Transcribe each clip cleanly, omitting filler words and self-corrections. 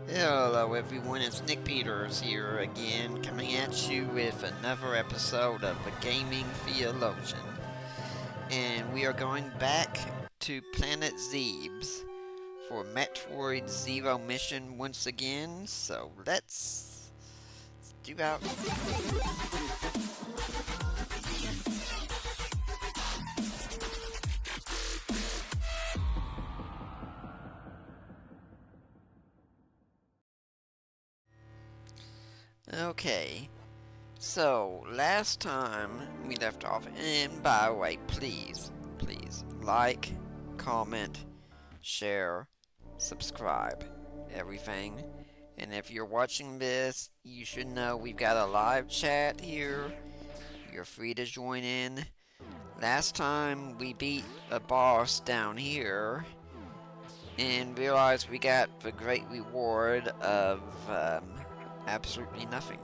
Hello everyone, it's Nick Peters here again, coming at you with another episode of The Gaming Theologian. And we are going back to Planet Zebes for Metroid Zero Mission once again, so let's do out. Okay, so last time we left off, and by the way, please like, comment, share, subscribe, everything. And if you're watching this, you should know we've got a live chat here. You're free to join in. Last time we beat a boss down here and realized we got the great reward of absolutely nothing,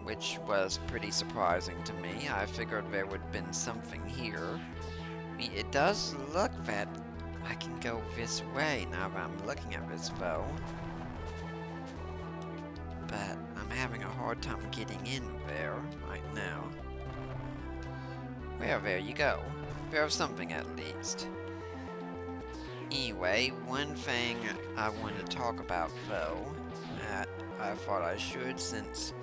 which was pretty surprising to me. I figured there would have been something here. I mean, it does look that I can go this way now that I'm looking at this though. But I'm having a hard time getting in there right now. Well, there you go. There's something at least. Anyway, one thing I want to talk about though, that I thought I should since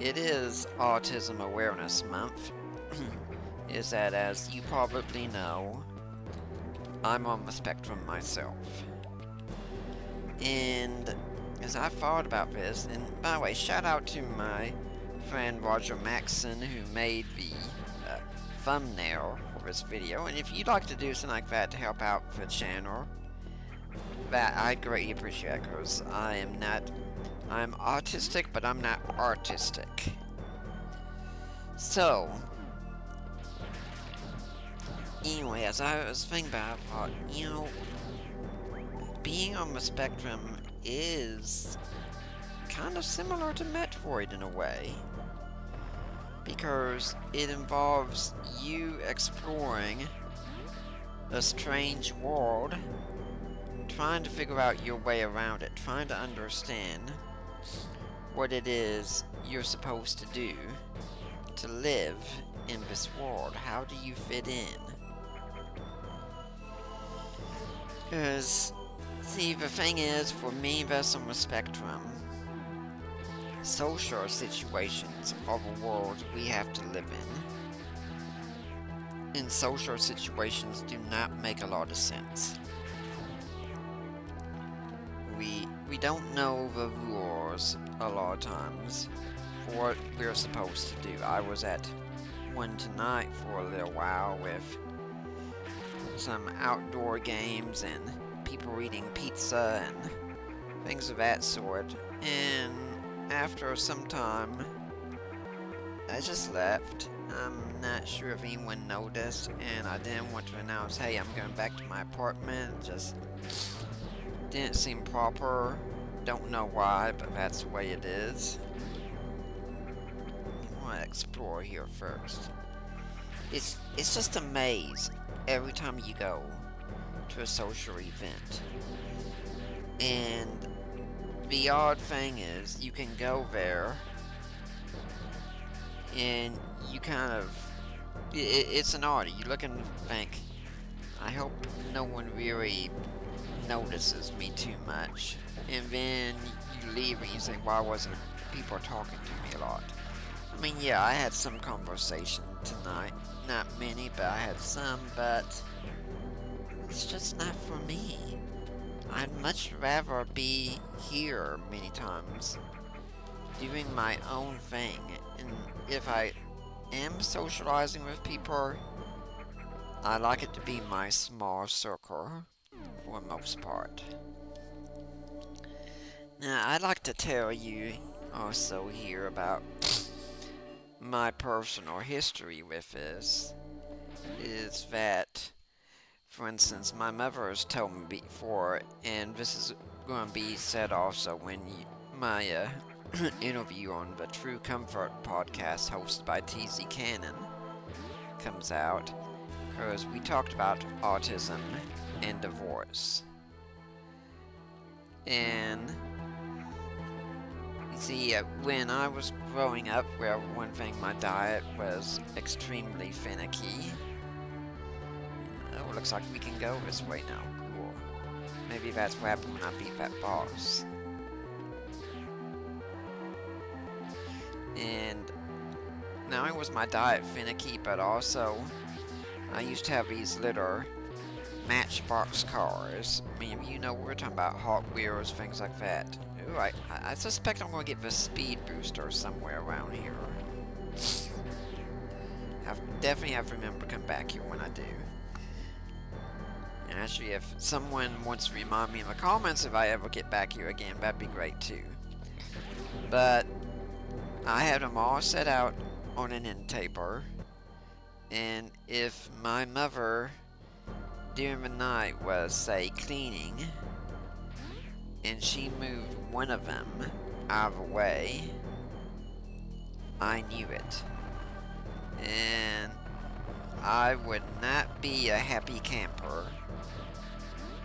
it is Autism Awareness Month, is that as you probably know, I'm on the spectrum myself. And as I thought about this, and by the way, shout out to my friend Roger Maxson who made the thumbnail for this video, and if you'd like to do something like that to help out the channel, that I'd greatly appreciate, because I'm autistic, but I'm not artistic. So, anyway, as I was thinking about it, I thought, being on the spectrum is kind of similar to Metroid in a way, because it involves you exploring a strange world, trying to figure out your way around it, trying to understand what it is you're supposed to do to live in this world. How do you fit in? Because, see, the thing is, for me, that's on the spectrum. Social situations are the world we have to live in. And social situations do not make a lot of sense. We don't know the rules a lot of times for what we're supposed to do. I was at one tonight for a little while with some outdoor games and people eating pizza and things of that sort, and after some time I just left. I'm not sure if anyone noticed, and I didn't want to announce, hey, I'm going back to my apartment. It just didn't seem proper. Don't know why, but that's the way it is. I want to explore here first. It's just a maze every time you go to a social event. And the odd thing is, you can go there and you kind of, it's an oddity. You look and think, I hope no one really notices me too much. And then you leave and you say, why wasn't people talking to me a lot? I mean, yeah, I had some conversation tonight. Not many, but I had some, but it's just not for me. I'd much rather be here many times, doing my own thing. And if I am socializing with people, I like it to be my small circle for the most part. Now, I'd like to tell you also here about my personal history with this. Is that, for instance, my mother has told me before, and this is going to be said also when my interview on the True Comfort podcast hosted by TZ Cannon comes out, because we talked about autism and divorce. And you see, when I was growing up, well, one thing, my diet was extremely finicky. Oh, looks like we can go this way now. Cool. Maybe that's what happened when I beat that boss. And not only was my diet finicky, but also I used to have these little Matchbox cars. I mean, you know, we're talking about Hot Wheels, things like that. Ooh, I suspect I'm going to get the speed booster somewhere around here. I definitely have to remember to come back here when I do. And actually, if someone wants to remind me in the comments if I ever get back here again, that'd be great too. But I had them all set out on an end taper, and if my mother during the night was, say, cleaning, and she moved one of them out of the way, I knew it. And I would not be a happy camper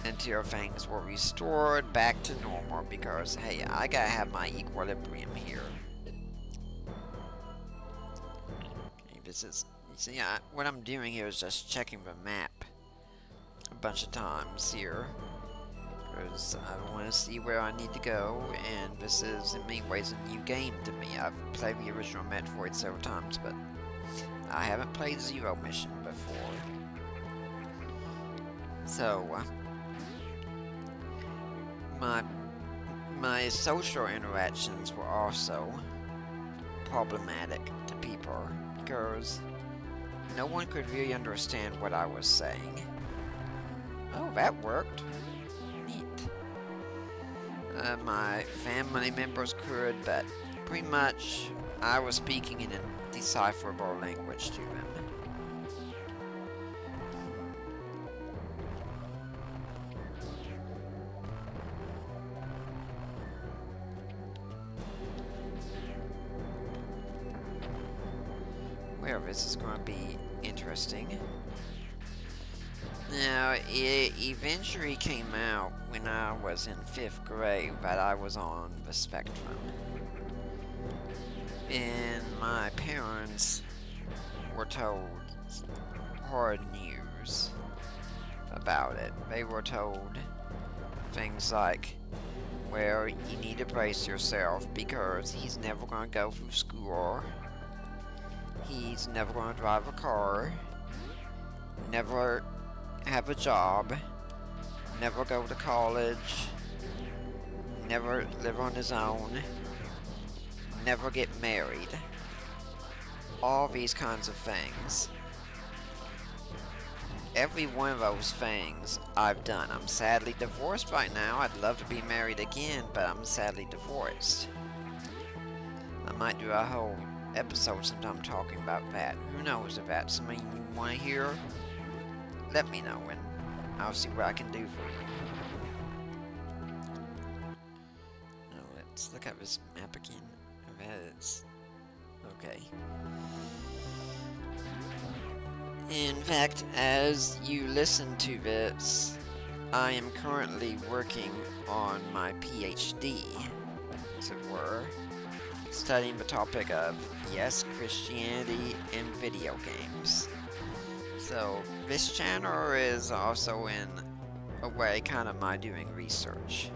until things were restored back to normal, because, hey, I gotta have my equilibrium here. Okay, this is, you see, what I'm doing here is just checking the map a bunch of times here, because I want to see where I need to go, and this is in many ways a new game to me. I've played the original Metroid several times, but I haven't played Zero Mission before. So, my social interactions were also problematic to people, because no one could really understand what I was saying. Oh, that worked. Neat. My family members could, but pretty much I was speaking in a decipherable language to them. Well, this is going to be interesting. Now, it eventually came out when I was in 5th grade that I was on the spectrum. And my parents were told hard news about it. They were told things like, well, you need to brace yourself because he's never going to go through school. He's never going to drive a car. Never have a job, never go to college, never live on his own, never get married. All these kinds of things. Every one of those things I've done. I'm sadly divorced right now. I'd love to be married again, but I'm sadly divorced. I might do a whole episode sometime talking about that. Who knows if that's something you want to hear? Let me know and I'll see what I can do for you. Now let's look at this map again. That is okay. In fact, as you listen to this, I am currently working on my PhD, as it were, studying the topic of, yes, Christianity and video games. So, this channel is also in a way kind of my doing research.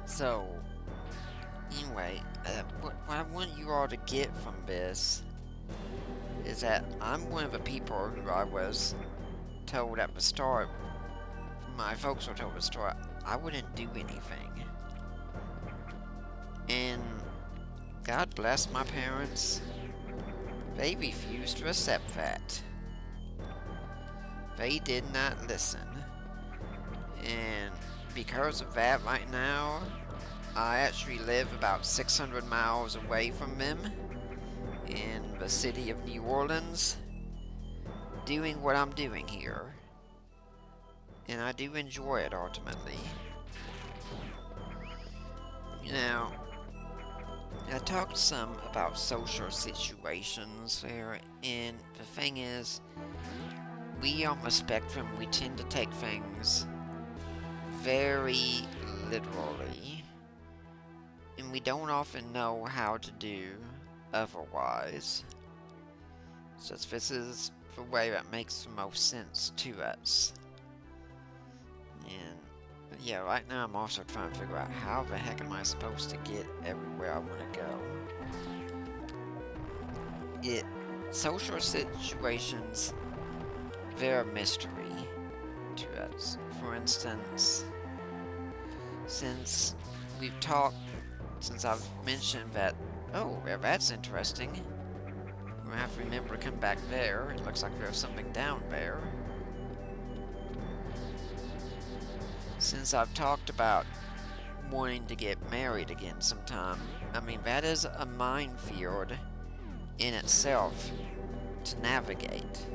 So, anyway, what I want you all to get from this is that I'm one of the people who I was told at the start, my folks were told at the start, I wouldn't do anything. And God bless my parents, they refused to accept that. They did not listen. And because of that right now, I actually live about 600 miles away from them in the city of New Orleans, doing what I'm doing here. And I do enjoy it ultimately. Now, I talked some about social situations there, and the thing is, we on the spectrum, we tend to take things very literally, and we don't often know how to do otherwise. So this is the way that makes the most sense to us. And yeah, right now I'm also trying to figure out how the heck am I supposed to get everywhere I want to go. Social situations, they're a mystery to us. For instance, since I've mentioned that, oh, well, that's interesting. We're gonna have to remember to come back there. It looks like there's something down there. Since I've talked about wanting to get married again sometime, I mean, that is a minefield in itself to navigate.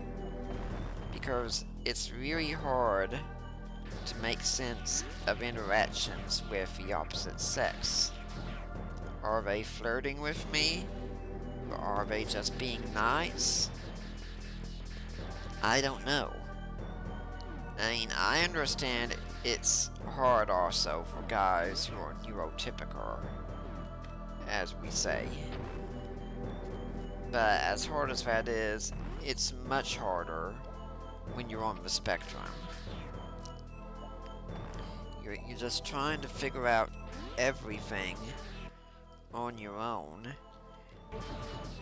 Because it's really hard to make sense of interactions with the opposite sex. Are they flirting with me? Or are they just being nice? I don't know. I mean, I understand it's hard also for guys who are neurotypical, as we say. But as hard as that is, it's much harder when you're on the spectrum. You're just trying to figure out everything on your own.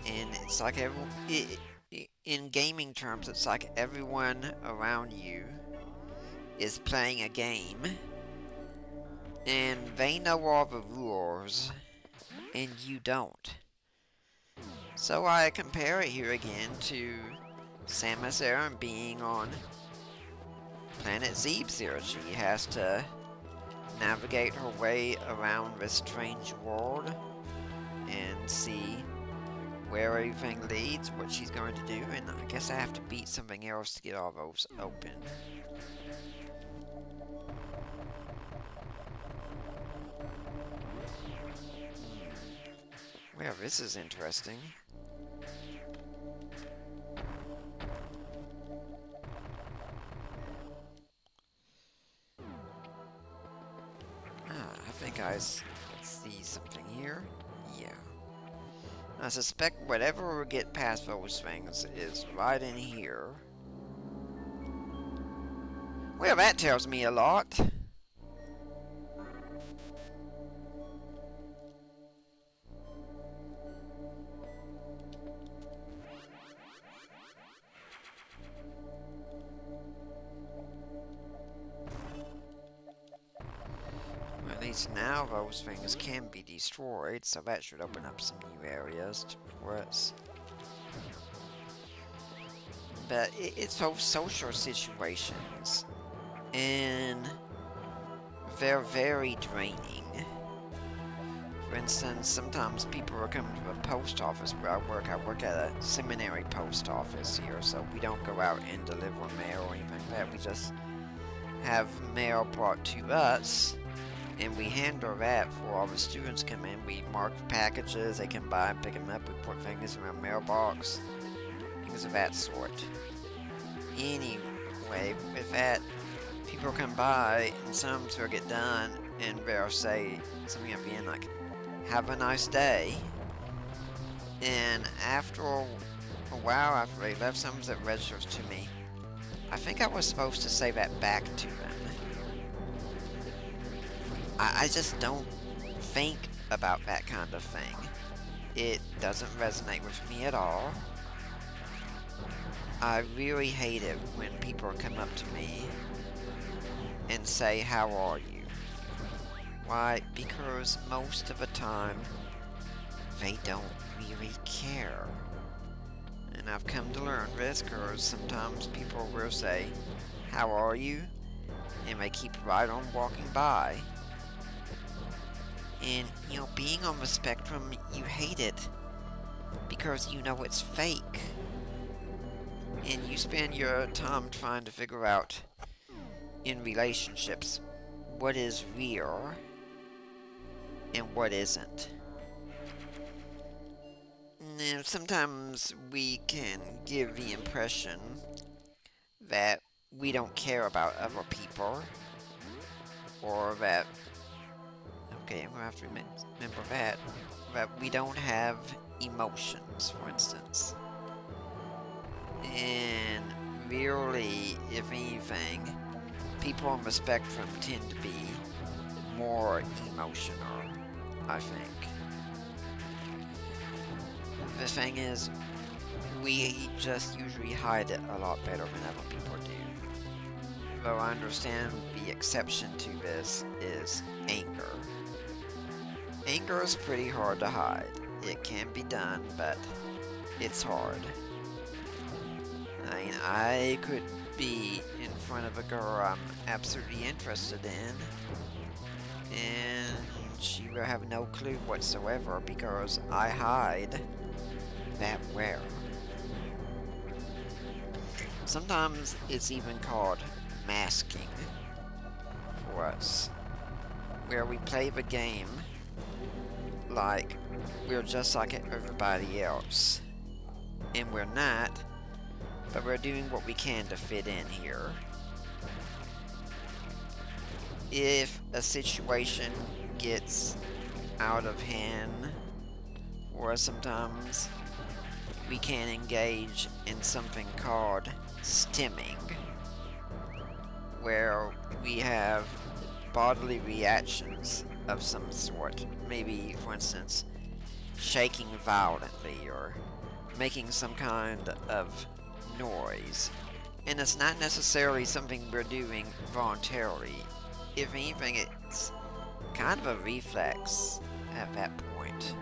And it's like in gaming terms, it's like everyone around you is playing a game, and they know all the rules, and you don't. So I compare it here again to Samus Aran being on planet Zebzir. She has to navigate her way around this strange world and see where everything leads, what she's going to do, and I guess I have to beat something else to get all those open. Well, this is interesting. I think I see something here. Yeah. I suspect whatever will get past those things is right in here. Well, that tells me a lot. At least now those things can be destroyed, so that should open up some new areas for us. But it's those social situations, and they're very draining. For instance, sometimes people are coming to the post office where I work. I work at a seminary post office here, so we don't go out and deliver mail or anything like that. We just have mail brought to us, and we handle that for all the students come in. We mark the packages, they can buy and pick them up. We put things in our mailbox, things of that sort. Anyway, with that, people come by, and some will get done, and they'll say something at the end like, "Have a nice day." And after a while, after they left, something that registers to me. I think I was supposed to say that back to them. I just don't think about that kind of thing. It doesn't resonate with me at all. I really hate it when people come up to me and say, "How are you?" Why? Because most of the time, they don't really care. And I've come to learn this because sometimes people will say, "How are you?" and they keep right on walking by. And, being on the spectrum, you hate it because you know it's fake. And you spend your time trying to figure out, in relationships, what is real and what isn't. And sometimes we can give the impression that we don't care about other people, or that, okay, we'll have to remember that we don't have emotions, for instance. And really, if anything, people on the spectrum tend to be more emotional, I think. The thing is, we just usually hide it a lot better than other people do. Though I understand the exception to this is anger. Anger is pretty hard to hide. It can be done, but it's hard. I mean, I could be in front of a girl I'm absolutely interested in, and she will have no clue whatsoever because I hide that well. Sometimes it's even called masking for us, where we play the game like we're just like everybody else, and we're not, but we're doing what we can to fit in here. If a situation gets out of hand, or sometimes we can engage in something called stimming, where we have bodily reactions of some sort. Maybe, for instance, shaking violently or making some kind of noise. And it's not necessarily something we're doing voluntarily. If anything, it's kind of a reflex at that point.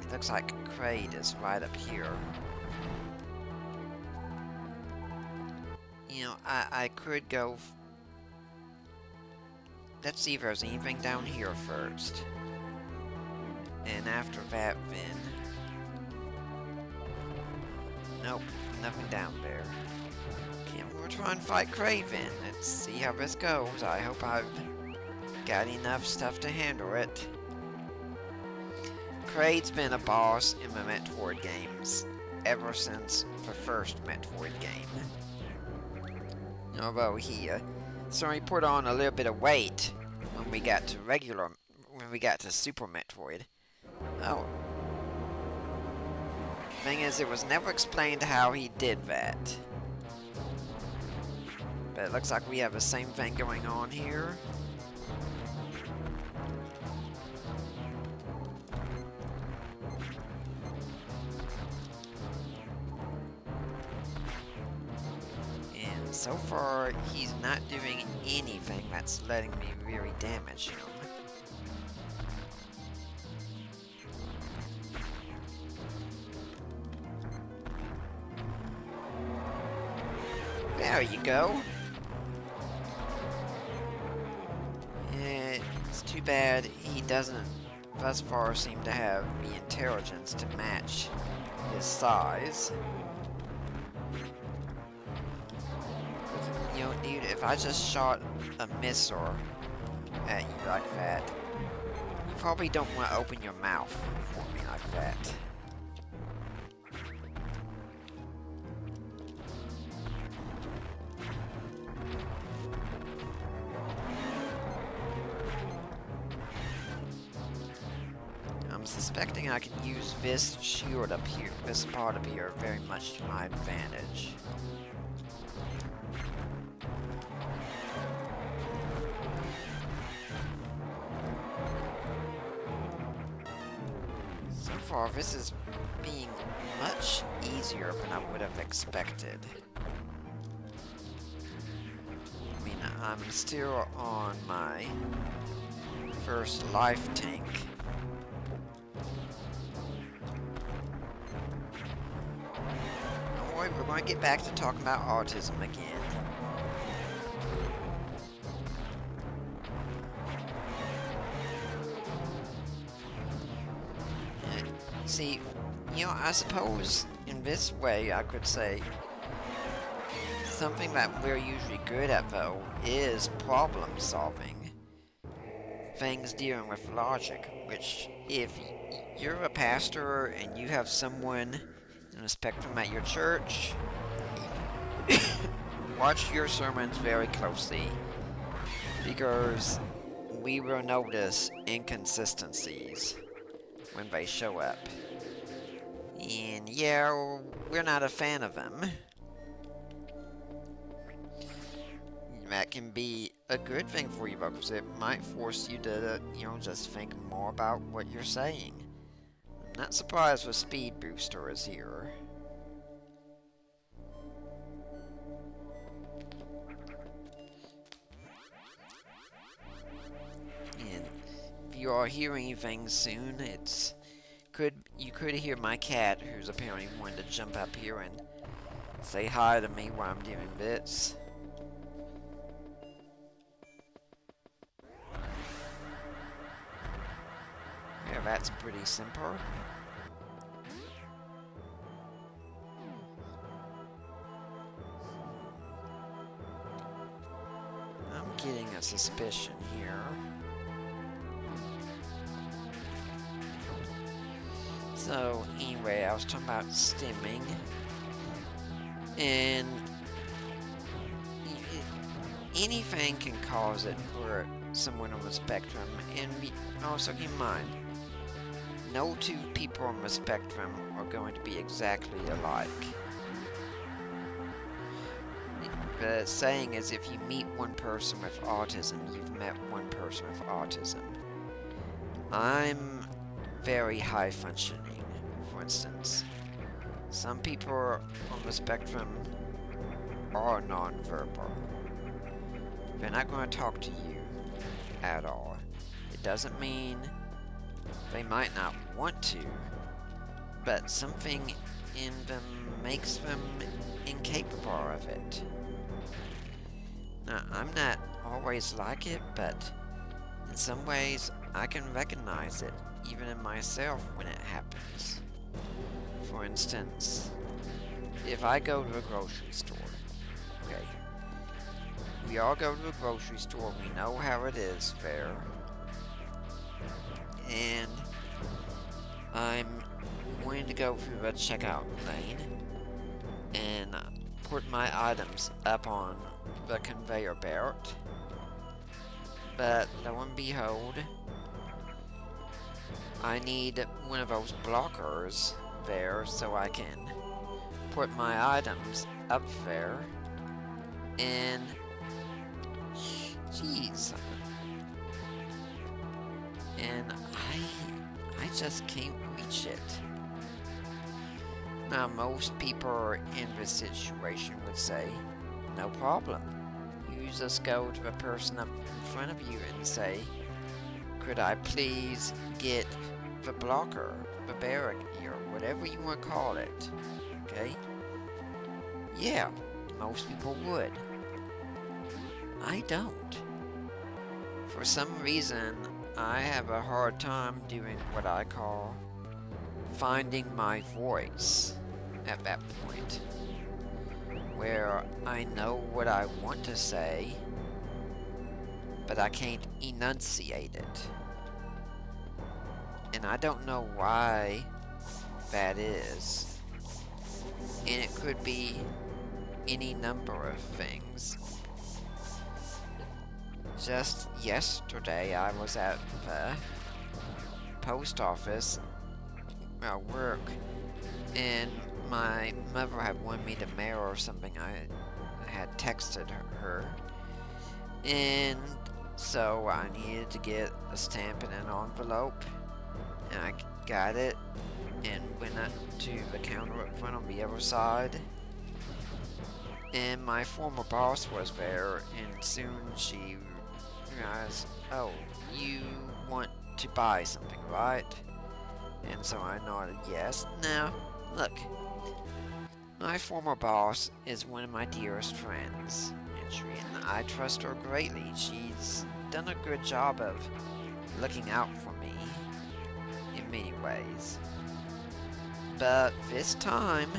It looks like Kraid is right up here. You know, I could go... Let's see if there's anything down here first. And after that, then... Nope, nothing down there. Okay, I'm gonna try and fight Kraven. Let's see how this goes. I hope I've got enough stuff to handle it. Kraid's been a boss in the Metroid games ever since the first Metroid game. Although he certainly put on a little bit of weight when we got to Super Metroid. Oh. Thing is, it was never explained how he did that. But it looks like we have the same thing going on here. So far, he's not doing anything that's letting me really damage him. There you go. It's too bad he doesn't thus far seem to have the intelligence to match his size. You know, dude, if I just shot a missile at you like that, you probably don't want to open your mouth for me like that. I'm suspecting I can use this shield up here, this part up here, very much to my advantage. So far, this is being much easier than I would have expected. I mean, I'm still on my first life tank. Don't worry, we're going to get back to talking about autism again. See, you know, I suppose in this way I could say something that we're usually good at, though, is problem solving. things dealing with logic, which if you're a pastor and you have someone in the spectrum at your church, watch your sermons very closely because we will notice inconsistencies when they show up. And yeah, we're not a fan of them. That can be a good thing for you though, because it might force you to, just think more about what you're saying. I'm not surprised the speed booster is here. And if you are hearing things soon, you could hear my cat, who's apparently wanting to jump up here and say hi to me while I'm doing bits. Yeah, that's pretty simple. I'm getting a suspicion here. So, anyway, I was talking about stimming. And anything can cause it for someone on the spectrum. And also keep in mind, no two people on the spectrum are going to be exactly alike. The saying is, if you meet one person with autism, you've met one person with autism. I'm very high functioning, for instance. Some people on the spectrum are non-verbal. They're not going to talk to you at all. It doesn't mean they might not want to, but something in them makes them incapable of it. Now, I'm not always like it, but in some ways I can recognize it even in myself when it happens. For instance, if I go to a grocery store, okay, we all go to the grocery store, we know how it is there, and I'm going to go through the checkout lane and put my items up on the conveyor belt, but lo and behold, I need one of those blockers there so I can put my items up there, and jeez, and I just can't reach it. Now most people in this situation would say, no problem. You just go to the person up in front of you and say, could I please get the blocker, the barrier, whatever you want to call it, okay? Yeah, most people would. I don't. For some reason, I have a hard time doing what I call finding my voice at that point, where I know what I want to say, but I can't enunciate it. And I don't know why that is. And it could be any number of things. Just yesterday, I was at the post office at work, and my mother had wanted me to mail or something. I had texted her, and so I needed to get a stamp in an envelope, and I got it and went up to the counter up front on the other side, and my former boss was there, and soon she realized, oh, you want to buy something, right? And so I nodded yes. Now, look, my former boss is one of my dearest friends, and I trust her greatly. She's done a good job of looking out for me in many ways. But this time,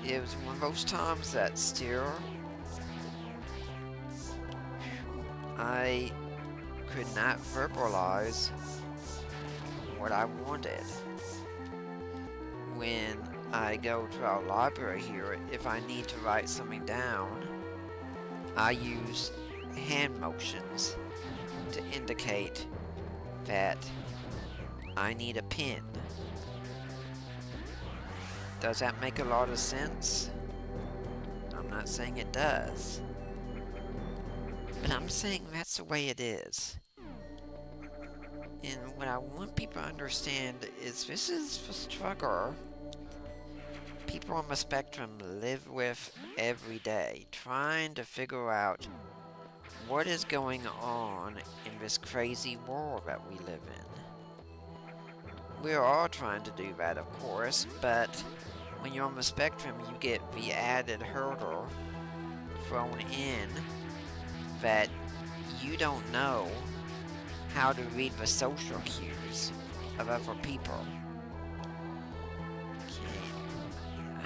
it was one of those times that still, I could not verbalize what I wanted. When I go to our library here, if I need to write something down, I use hand motions to indicate that I need a pen. Does that make a lot of sense? I'm not saying it does, but I'm saying that's the way it is. And what I want people to understand is this is the struggle people on the spectrum live with every day, trying to figure out what is going on in this crazy world that we live in. We're all trying to do that, of course, but when you're on the spectrum, you get the added hurdle thrown in that you don't know how to read the social cues of other people.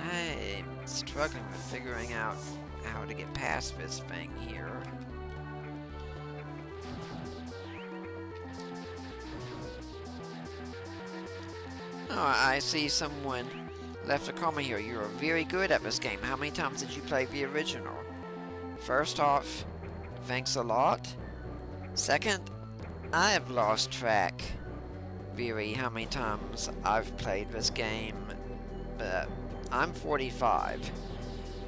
Okay, I'm struggling with figuring out how to get past this thing here. Oh, I see someone left a comment here. You are very good at this game. How many times did you play the original? First off, thanks a lot. Second, I have lost track very how many times I've played this game. But I'm 45,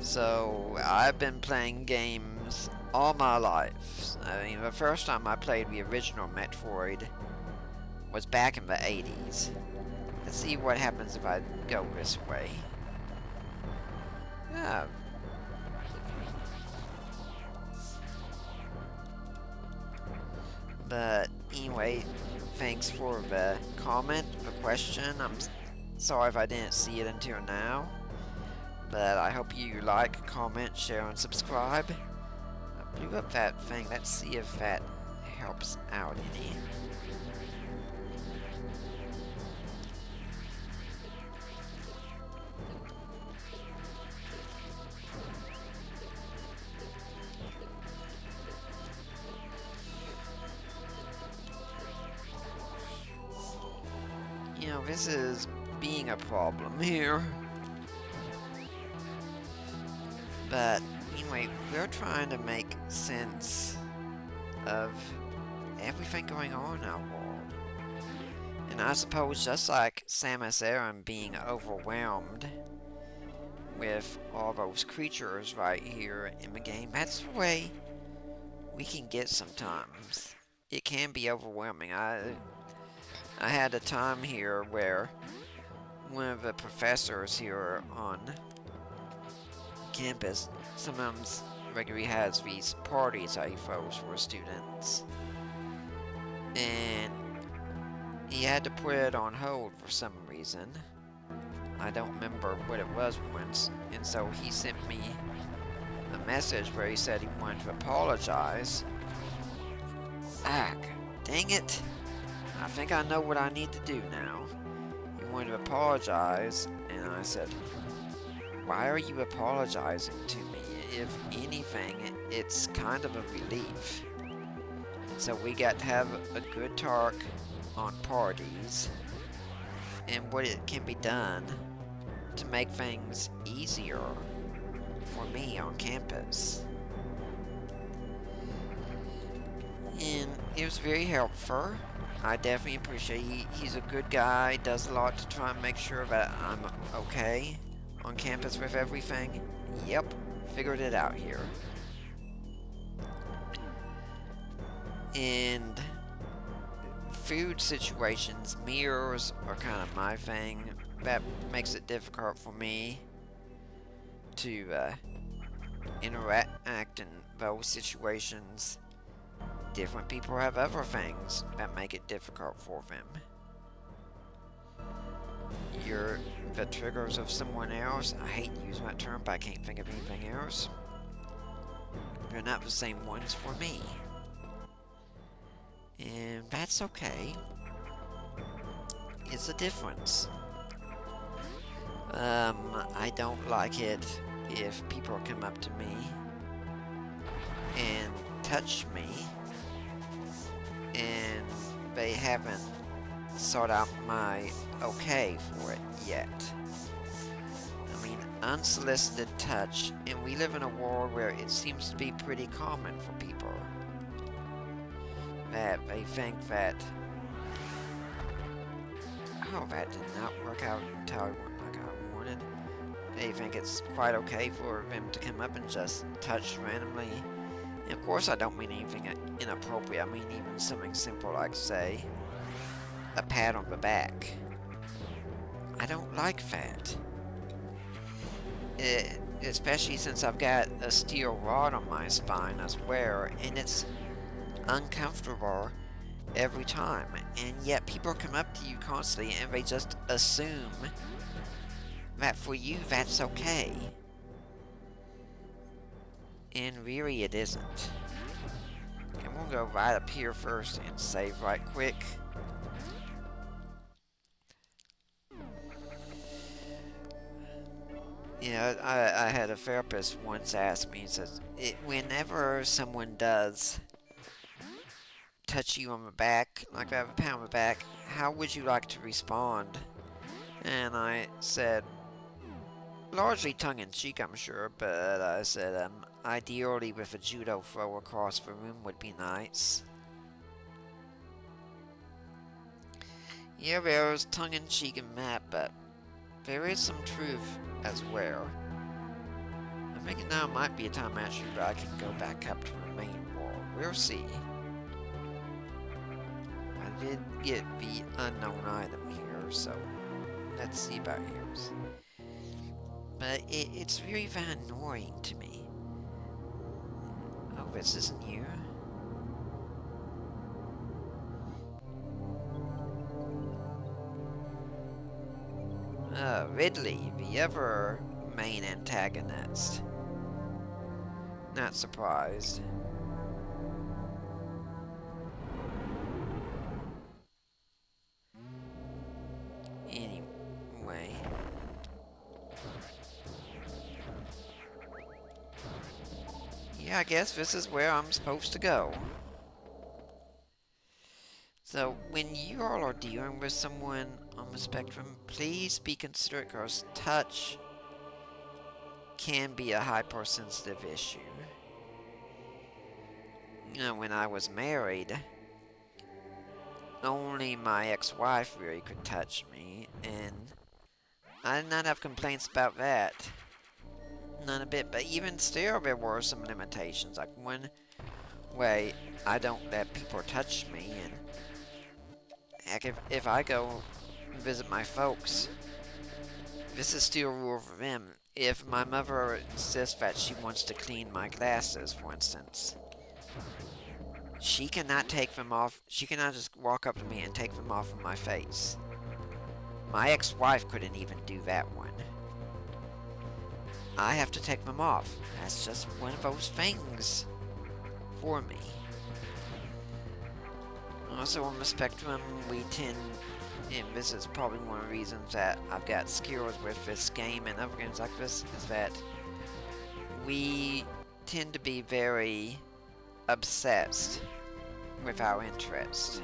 so I've been playing games all my life. I mean, the first time I played the original Metroid was back in the 80s. Let's see what happens if I go this way. Yeah. But anyway, thanks for the comment, the question. I'm sorry if I didn't see it until now. But I hope you like, comment, share, and subscribe. I blew up that thing. Let's see if that helps out any. You know, this is being a problem here. But anyway, we're trying to make sense of everything going on in our world. And I suppose just like Samus Aran being overwhelmed with all those creatures right here in the game, that's the way we can get sometimes. It can be overwhelming. I had a time here where one of the professors here on campus sometimes regularly has these parties that he throws for students, and he had to put it on hold for some reason. I don't remember what it was once, and so he sent me a message where he said he wanted to apologize. Ah, dang it! I think I know what I need to do now. He wanted to apologize, and I said, why are you apologizing to me? If anything, it's kind of a relief. And so we got to have a good talk on parties and what it can be done to make things easier for me on campus. And it was very helpful. I definitely appreciate he's a good guy, does a lot to try and make sure that I'm okay on campus with everything. Yep, figured it out here. And food situations, mirrors are kind of my thing. That makes it difficult for me to interact in those situations. Different people have other things that make it difficult for them. You're the triggers of someone else. I hate to use that term, but I can't think of anything else. They're not the same ones for me. And that's okay. It's a difference. I don't like it if people come up to me and touch me they haven't sought out my okay for it yet. I mean, unsolicited touch, and we live in a world where it seems to be pretty common for people that they think that, oh, that did not work out entirely like I wanted. They think it's quite okay for them to come up and just touch randomly. And of course I don't mean anything inappropriate, I mean even something simple like, say, a pat on the back. I don't like that. Especially since I've got a steel rod on my spine as well, and it's uncomfortable every time. And yet people come up to you constantly and they just assume that for you that's okay. And really it isn't. And we'll go right up here first and save right quick. Yeah, I had a therapist once ask me, he says, whenever someone does touch you on the back, like I have a pat on the back, how would you like to respond? And I said, largely tongue-in-cheek, I'm sure, but I said, ideally with a judo throw across the room would be nice. Yeah, there's tongue-in-cheek in that, but there is some truth as well. I think now might be a time actually where I can go back up to the main wall. We'll see. I did get the unknown item here, so let's see about yours. But it's very annoying to me. Oh, this isn't you. Ridley, the other main antagonist. Not surprised. Anyway. Yeah, I guess this is where I'm supposed to go. So, when you all are dealing with someone on the spectrum, please be considerate because touch can be a hypersensitive issue. You know, when I was married, only my ex-wife really could touch me, and I did not have complaints about that. None a bit, but even still there were some limitations. Like one way, I don't let people touch me, and heck, if I go visit my folks, this is still a rule for them. If my mother insists that she wants to clean my glasses, for instance, she cannot take them off. She cannot just walk up to me and take them off of my face. My ex-wife couldn't even do that one. I have to take them off. That's just one of those things for me. Also on the spectrum, we tend, and this is probably one of the reasons that I've got skills with this game and other games like this, is that we tend to be very obsessed with our interest.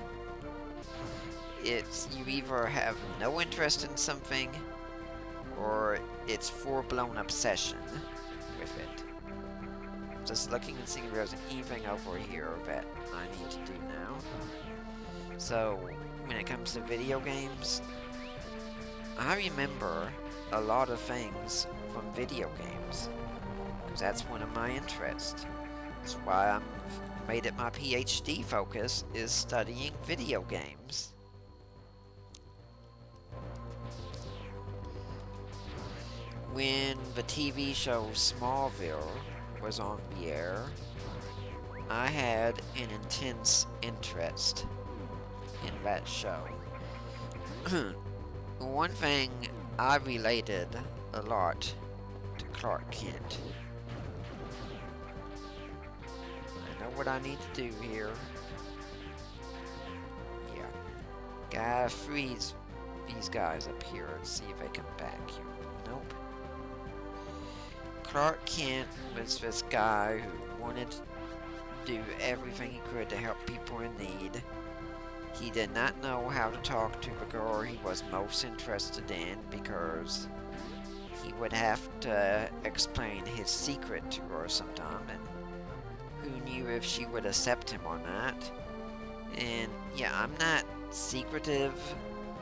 It's, you either have no interest in something, or it's full-blown obsession with it. Just looking and seeing if there's anything over here that I need to do now. So, when it comes to video games, I remember a lot of things from video games, because that's one of my interests. That's why I'm made it my PhD focus is studying video games. When the TV show Smallville was on the air, I had an intense interest in that show. One thing I related a lot to Clark Kent. I know what I need to do here. Yeah. Gotta freeze these guys up here and see if they come back here. Nope. Clark Kent was this guy who wanted to do everything he could to help people in need. He did not know how to talk to the girl he was most interested in because he would have to explain his secret to her sometime, and who knew if she would accept him or not. And yeah, I'm not secretive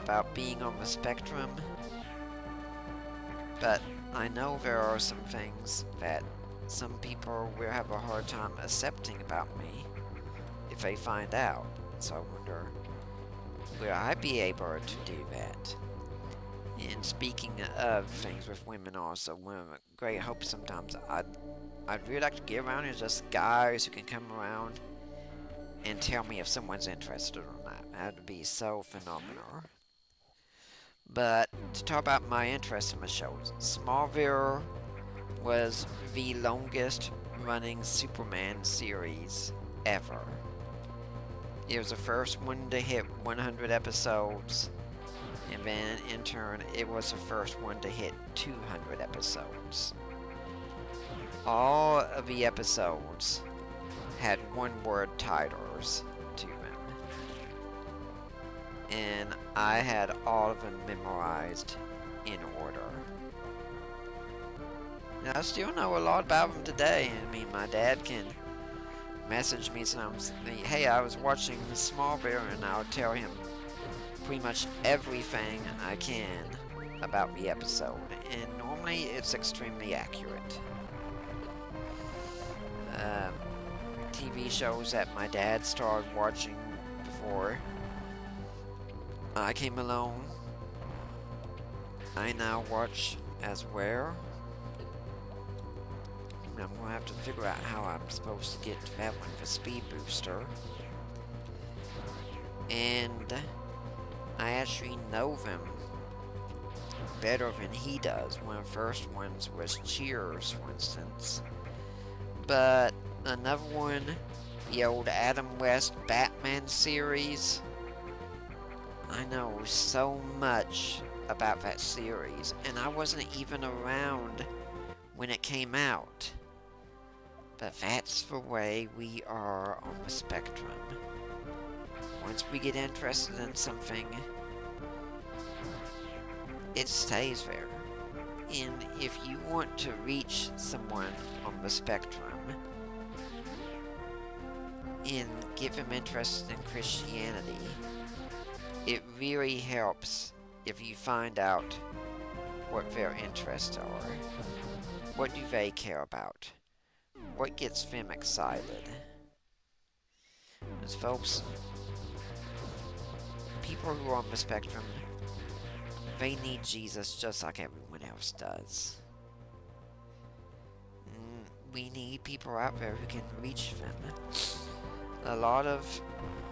about being on the spectrum, but I know there are some things that some people will have a hard time accepting about me if they find out. So I wonder, will I be able to do that? And speaking of things with women also, one of the great hopes sometimes I'd really like to get around is just guys who can come around and tell me if someone's interested or not. That would be so phenomenal. But to talk about my interest in the shows, Smallville was the longest running Superman series ever. It was the first one to hit 100 episodes, and then in turn, it was the first one to hit 200 episodes. All of the episodes had one-word titles to them, and I had all of them memorized in order. And I still know a lot about them today. I mean, my dad can message me sometimes, hey, I was watching Smallville, and I'll tell him pretty much everything I can about the episode, and normally it's extremely accurate. TV shows that my dad started watching before I came along, I now watch as well. I'm gonna have to figure out how I'm supposed to get to that one for Speed Booster. And I actually know them better than he does. One of the first ones was Cheers, for instance. But another one, the old Adam West Batman series, I know so much about that series, and I wasn't even around when it came out. But that's the way we are on the spectrum. Once we get interested in something, it stays there. And if you want to reach someone on the spectrum and get them interested in Christianity, it really helps if you find out what their interests are. What do they care about? What gets them excited? Because folks, people who are on the spectrum, they need Jesus just like everyone else does. We need people out there who can reach them. A lot of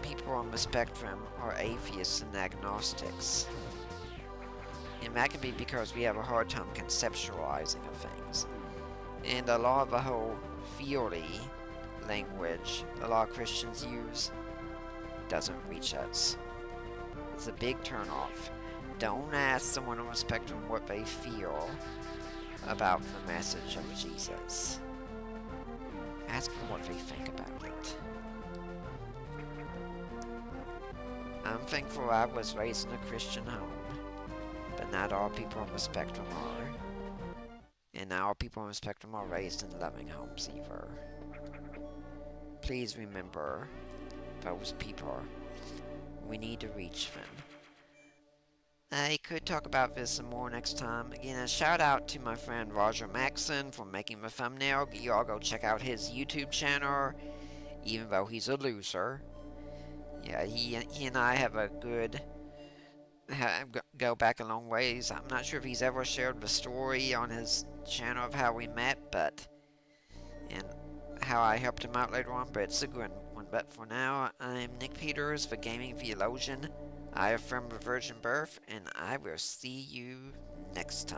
people on the spectrum are atheists and agnostics. And that can be because we have a hard time conceptualizing of things. And a lot of the whole feely language a lot of Christians use doesn't reach us. It's a big turnoff. Don't ask someone on the spectrum what they feel about the message of Jesus. Ask them what they think about it. I'm thankful I was raised in a Christian home, but not all people on the spectrum are. And not all people on the spectrum are raised in loving homes either. Please remember those people. We need to reach them. I could talk about this some more next time. Again, a shout out to my friend Roger Maxson for making the thumbnail. You all go check out his YouTube channel, even though he's a loser. Yeah, he and I have a good go back a long ways. I'm not sure if he's ever shared the story on his channel of how we met, and how I helped him out later on, but it's a good one. But for now, I'm Nick Peters, the Gaming Theologian. I affirm the virgin birth, and I will see you next time.